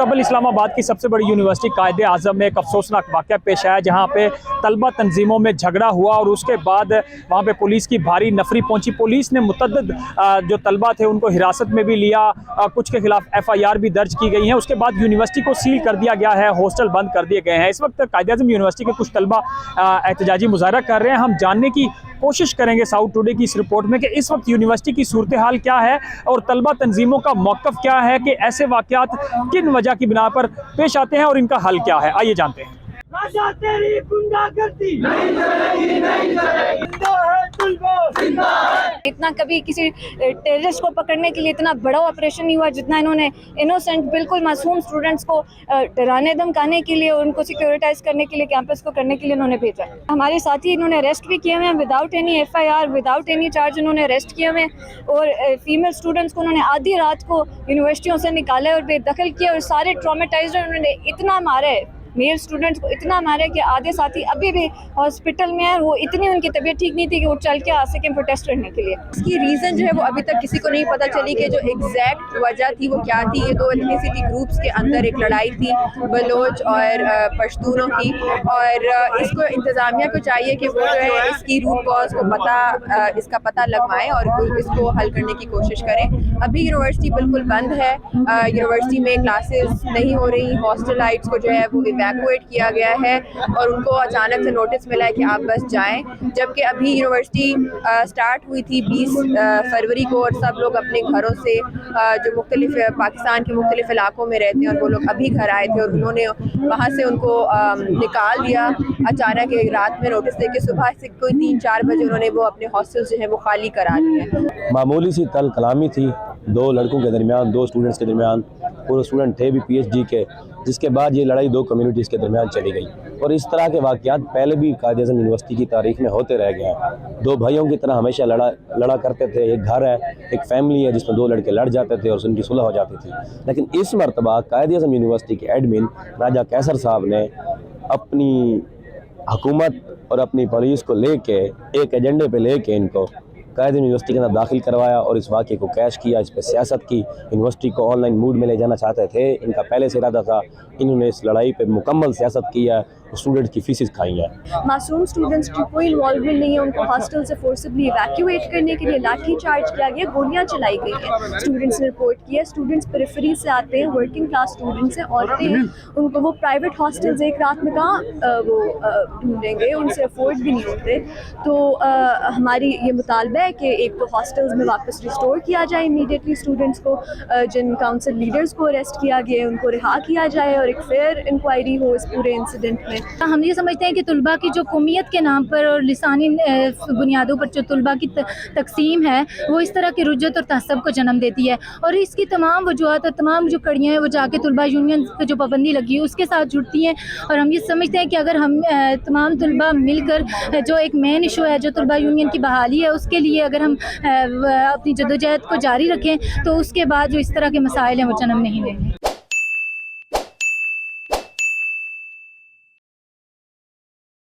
मुस्तकबिल इस्लामाबाद की सबसे बड़ी यूनिवर्सिटी कायदे आज़म में एक अफसोसनाक वाक़या पेश आया, जहाँ पे तलबा तंजीमों में झगड़ा हुआ और उसके बाद वहाँ पे पुलिस की भारी नफरी पहुंची। पुलिस ने मुतअद्दिद जो तलबा थे उनको हिरासत में भी लिया, कुछ के खिलाफ FIR भी दर्ज की गई है। उसके बाद यूनिवर्सिटी को सील कर दिया गया है, हॉस्टल बंद कर दिए गए हैं। इस वक्त कायदे आज़म यूनिवर्सिटी के कुछ तलबा एहतजाजी मुजाहरा कर रहे हैं। हम जानने की कोशिश करेंगे साउथ टुडे की इस रिपोर्ट में कि इस वक्त यूनिवर्सिटी की सूरत हाल क्या है और तलबा तंजीमों का मौक़िफ़ क्या है, कि ऐसे वाक़यात किन वजह की बिना पर पेश आते हैं और इनका हल क्या है। आइए जानते हैं। राजा तेरी गुंडागर्दी नहीं चलेगी, नहीं चलेगी। जिंदा है तलबा, जिंदा है। इतना कभी किसी टेररिस्ट को पकड़ने के लिए इतना बड़ा ऑपरेशन नहीं हुआ जितना इन्होंने इनोसेंट बिल्कुल मासूम स्टूडेंट्स को डराने धमकाने के लिए, उनको सिक्योरिटाइज करने के लिए, कैंपस को करने के लिए इन्होंने भेजा। हमारे साथी इन्होंने अरेस्ट भी किए हुए हैं without any FIR, without any charge इन्होंने अरेस्ट किए हुए हैं। और फीमेल स्टूडेंट्स को उन्होंने आधी रात को यूनिवर्सिटियों से निकाला और बेदखल किया और सारे ट्रॉमेटाइज्ड उन्होंने इतना मारा है, मेल स्टूडेंट्स को इतना मारा कि आधे साथी अभी भी हॉस्पिटल में है। वो इतनी उनकी तबीयत ठीक नहीं थी कि वो चल के आ सकें प्रोटेस्ट करने के लिए। इसकी रीज़न जो है वो अभी तक किसी को नहीं पता चली कि जो एग्जैक्ट वजह थी वो क्या थी। ये दो एथनिसिटी ग्रुप्स के अंदर एक लड़ाई थी, बलोच और पश्तूनों की, और इसको इंतज़ामिया को चाहिए कि वो जो है इसकी रूट कॉज को इसका पता लगवाएं और इसको हल करने की कोशिश करें। अभी यूनिवर्सिटी बिल्कुल बंद है, यूनिवर्सिटी में क्लासेस नहीं हो रही, हॉस्टलाइट्स को जो है वो इवैक्यूएट किया गया है और उनको अचानक से नोटिस मिला है कि आप बस जाएं। जबकि अभी यूनिवर्सिटी स्टार्ट हुई थी 20 फरवरी को और सब लोग अपने घरों से जो मुख्तलिफ पाकिस्तान के मुख्तलिफ इलाकों में रहते हैं और वो लोग अभी घर आए थे और उन्होंने वहाँ से उनको निकाल दिया अचानक एक रात में नोटिस दे के। सुबह से कोई 3-4 बजे उन्होंने वो अपने हॉस्टल जो है वो खाली करा लिए। मामूली सी तल कलामी थी दो लड़कों के दरमियान, दो स्टूडेंट्स के दरमियान, पूरे स्टूडेंट थे भी PhD के, जिसके बाद ये लड़ाई दो कम्युनिटीज़ के दरमियान चली गई। और इस तरह के वाक़यात पहले भी कायदे आज़म यूनिवर्सिटी की तारीख़ में होते रह गए हैं। दो भाइयों की तरह हमेशा लड़ा करते थे। एक घर है, एक फैमिली है जिसमें दो लड़के लड़ जाते थे और उनकी सुलह हो जाती थी। लेकिन इस मरतबा कायदे आज़म यूनिवर्सिटी के एडमिन राजा कैसर साहब ने अपनी हुकूमत और अपनी पुलिस को लेके एक एजेंडे पे लेके इनको कायदे यूनिवर्सिटी के अंदर दाखिल करवाया और इस वाक़े को कैश किया, इस पर सियासत की। यूनिवर्सिटी को ऑनलाइन मूड में ले जाना चाहते थे, इनका पहले से इरादा था। इन्होंने इस लड़ाई पे मुकम्मल सियासत की है, स्टूडेंट्स की फीसेस खाई हैं। मासूम स्टूडेंट्स की कोई इन्वॉल्वमेंट नहीं है, उनको हॉस्टल से फोर्सिबली इवैक्यूएट करने के लिए लाठी चार्ज किया गया, गोलियां चलाई गई हैं। स्टूडेंट्स ने रिपोर्ट किया। स्टूडेंट्स पेरिफेरी से आते हैं, वर्किंग क्लास स्टूडेंट्स हैं, औरतें हैं, उनको वो प्राइवेट हॉस्टल्स एक रात में कहाँ वो ढूंढेंगे, उनसे अफोर्ड भी नहीं होते। तो हमारी ये मुतालबा है कि एक तो हॉस्टल्स में वापस रिस्टोर किया जाए इमीडिएटली स्टूडेंट्स को, जिन काउंसिल लीडर्स को अरेस्ट किया गया है उनको रिहा किया जाए और एक फेयर इंक्वायरी हो इस पूरे इंसिडेंट में। हम ये समझते हैं कि तलबा की जो कौमियत के नाम पर और लिसानी बुनियादों पर जो तलबा की तकसीम है वो इस तरह की रुज्जत और तहस्सुब को जन्म देती है और इसकी तमाम वजूहत और तमाम जो कड़ियाँ हैं वो जाके तलबा यूनियन पर जो पाबंदी लगी है उसके साथ जुड़ती हैं। और हम ये समझते हैं कि अगर हम तमाम तलबा मिलकर जो एक मेन इशू है जो तलबा यूनियन की बहाली है उसके लिए अगर हम अपनी जदोजहद को जारी रखें तो उसके बाद जो इस तरह के मसाइल हैं वो जन्म नहीं लेंगे।